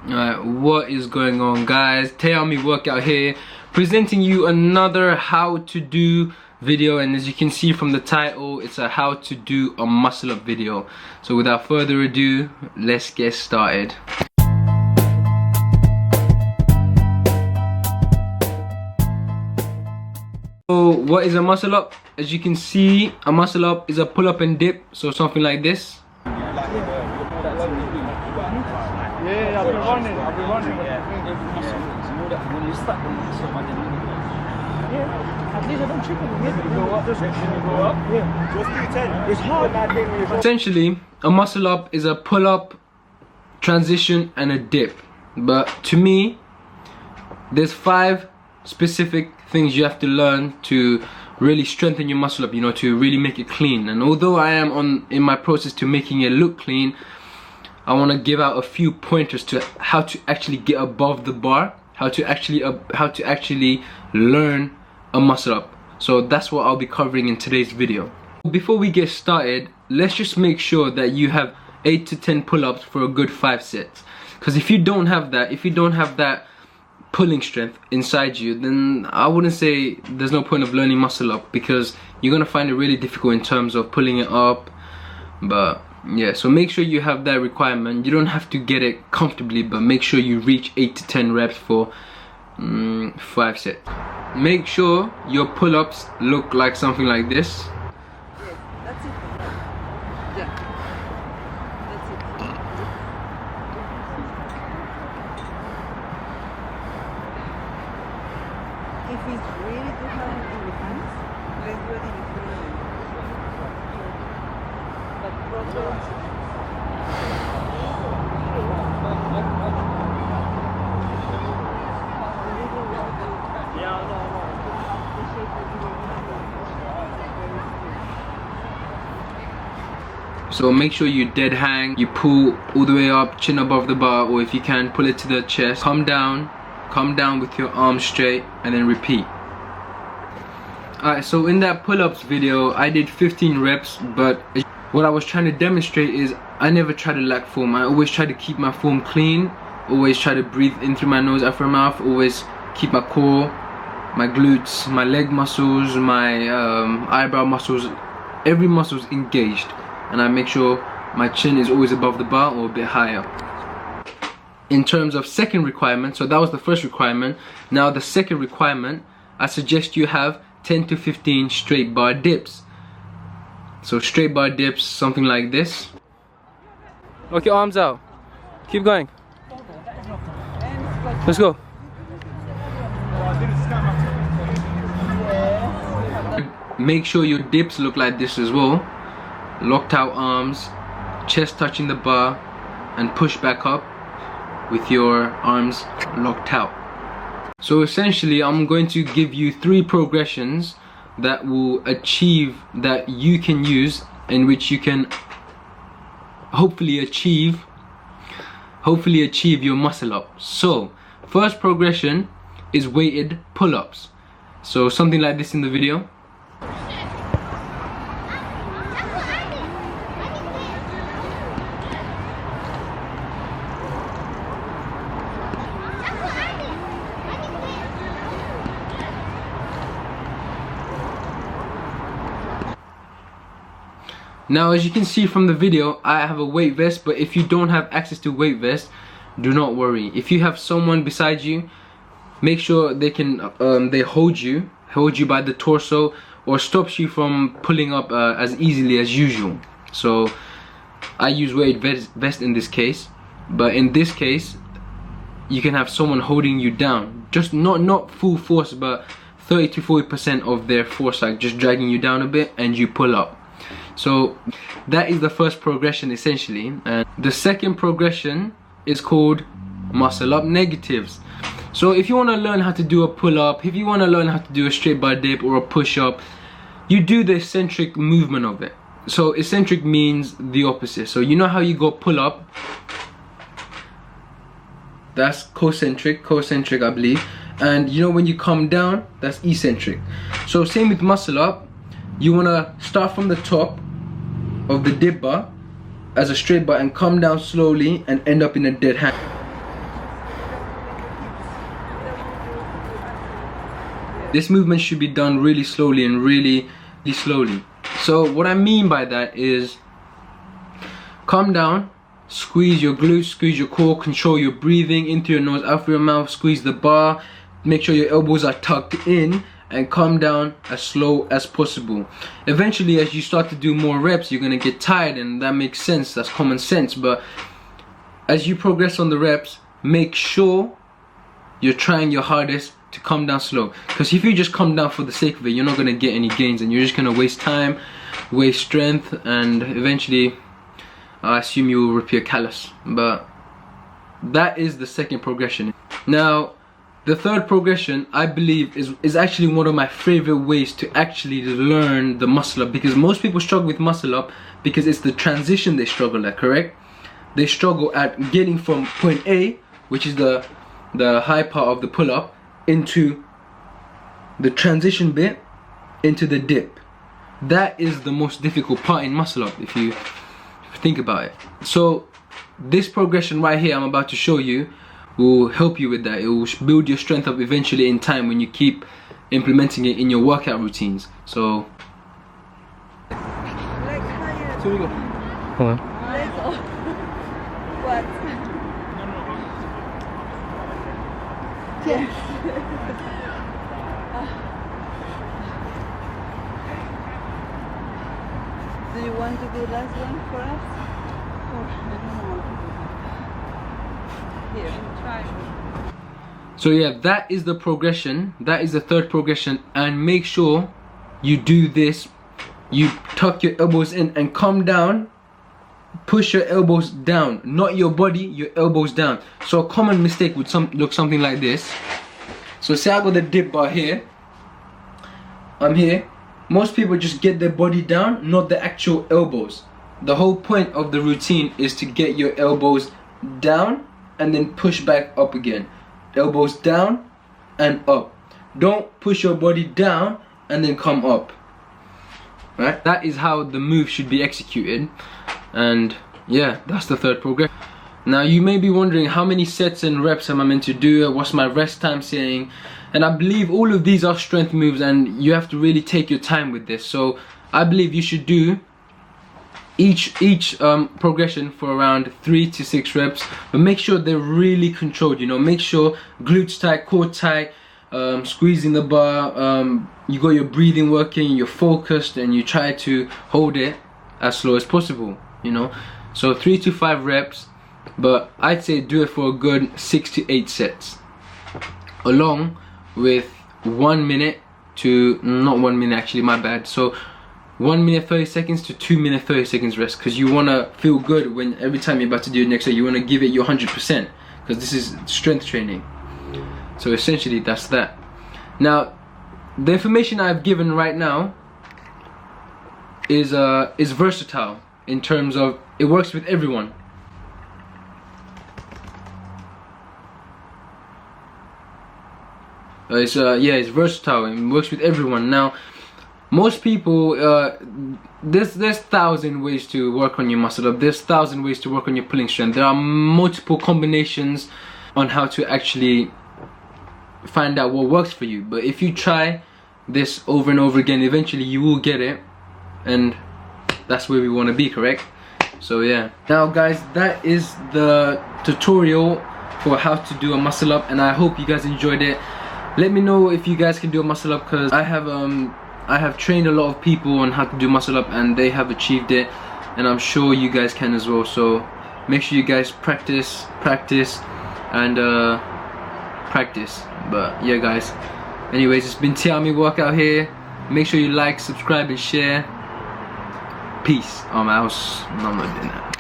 Alright, what is going on, guys? Tayami Workout here, presenting you another how to do video, and as you can see from the title, it's a how to do a muscle up video. So without further ado, let's get started. So what is a muscle up? As you can see, a muscle up is a pull up and dip, so something like this. Yeah, I've been running. When you start the muscle up, At least I don't triple. you go up, just when you go up. Yeah. Just do 10. It's hard. Essentially, a muscle up is a pull up, transition, and a dip. But to me, there's 5 specific things you have to learn to really strengthen your muscle up, you know, to really make it clean. And although I am in my process to making it look clean, I want to give out a few pointers to how to actually get above the bar, how to actually learn a muscle up. So that's what I'll be covering in today's video. Before we get started, let's just make sure that you have 8 to 10 pull-ups for a good 5 sets. Because if you don't have that pulling strength inside you, then I wouldn't say there's no point of learning muscle up, because you're gonna find it really difficult in terms of pulling it up. But yeah, so make sure you have that requirement. You don't have to get it comfortably, but make sure you reach 8 to 10 reps for 5 sets. Make sure your pull-ups look like something like this. Yes, that's it. Yeah, that's it. If it's really too hard in the hands, let's do it in the front. But proper. So make sure you dead hang, you pull all the way up, chin above the bar, or if you can, pull it to the chest. Come down with your arms straight, and then repeat. Alright, so in that pull-ups video, I did 15 reps, but what I was trying to demonstrate is I never try to lack form. I always try to keep my form clean, always try to breathe in through my nose, out through my mouth, always keep my core, my glutes, my leg muscles, my eyebrow muscles, every muscle is engaged. And I make sure my chin is always above the bar or a bit higher. In terms of second requirement, so that was the first requirement. Now the second requirement, I suggest you have 10 to 15 straight bar dips. So straight bar dips, something like this. Lock your arms out. Keep going. Let's go. Make sure your dips look like this as well. Locked out arms, chest touching the bar, and push back up with your arms locked out. So essentially, I'm going to give you 3 progressions that will achieve, that you can use, in which you can hopefully achieve your muscle up. So first progression is weighted pull-ups. So something like this in the video. Now, as you can see from the video, I have a weight vest, but if you don't have access to weight vest, do not worry. If you have someone beside you, make sure they can they hold you by the torso, or stops you from pulling up as easily as usual. So I use weight vest in this case, but in this case you can have someone holding you down, just not full force, but 30 to 40% of their force, like just dragging you down a bit, and you pull up. So that is the first progression essentially. And the second progression is called muscle up negatives. So if you want to learn how to do a pull up, if you want to learn how to do a straight bar dip or a push up, you do the eccentric movement of it. So eccentric means the opposite. So you know how you go pull up, that's concentric I believe, and you know when you come down, that's eccentric. So same with muscle up, you want to start from the top of the dip bar as a straight bar and come down slowly and end up in a dead hang. This movement should be done really slowly and really slowly. So what I mean by that is calm down, squeeze your glutes, squeeze your core, control your breathing in through your nose, out through your mouth, squeeze the bar, make sure your elbows are tucked in, and calm down as slow as possible. Eventually, as you start to do more reps, you're gonna get tired, and that makes sense, that's common sense. But as you progress on the reps, make sure you're trying your hardest to come down slow, because if you just come down for the sake of it, you're not gonna get any gains, and you're just gonna waste time, waste strength, and eventually I assume you will rip your callus. But that is the second progression. Now the third progression, I believe, is actually one of my favorite ways to actually learn the muscle up, because most people struggle with muscle up because it's the transition they struggle at, correct? They struggle at getting from point A, which is the high part of the pull-up, into the transition bit, into the dip. That is the most difficult part in muscle up, if you think about it. So this progression right here I'm about to show you will help you with that. It will build your strength up eventually in time when you keep implementing it in your workout routines. So Like higher. here we go. Hold on. Legs off. What? Yes. Do you want to do last one for us? Here, try. So yeah, that is the progression. That is the third progression, and make sure you do this. You tuck your elbows in and come down. Push your elbows down, not your body, your elbows down. So a common mistake would look something like this. So say I got the dip bar here, I'm here. Most people just get their body down, not the actual elbows. The whole point of the routine is to get your elbows down and then push back up again. Elbows down and up. Don't push your body down and then come up. Right? That is how the move should be executed. And yeah, that's the third progression. Now you may be wondering, how many sets and reps am I meant to do? What's my rest time saying? And I believe all of these are strength moves, and you have to really take your time with this. So I believe you should do each progression for around 3 to 6 reps, but make sure they're really controlled. You know, make sure glutes tight, core tight, squeezing the bar, you got your breathing working, you're focused, and you try to hold it as slow as possible, you know. So 3 to 5 reps, but I'd say do it for a good 6 to 8 sets, along with 1 minute to, not 1 minute actually, my bad, so 1 minute 30 seconds to 2 minute 30 seconds rest, because you want to feel good when every time you're about to do it next day. You want to give it your 100%, because this is strength training. So essentially that's that. Now the information I've given right now is versatile in terms of it works with everyone. It's versatile and works with everyone. Now most people, there's 1,000 ways to work on your muscle up. There's 1,000 ways to work on your pulling strength. There are multiple combinations on how to actually find out what works for you. But if you try this over and over again, eventually you will get it, and that's where we want to be, correct? So yeah, now guys, that is the tutorial for how to do a muscle up, and I hope you guys enjoyed it. Let me know if you guys can do a muscle up, because I have trained a lot of people on how to do muscle up, and they have achieved it, and I'm sure you guys can as well. So make sure you guys practice and practice. But yeah guys, anyways, it's been Tiami Workout here. Make sure you like, subscribe, and share. Peace. I'm not doing that.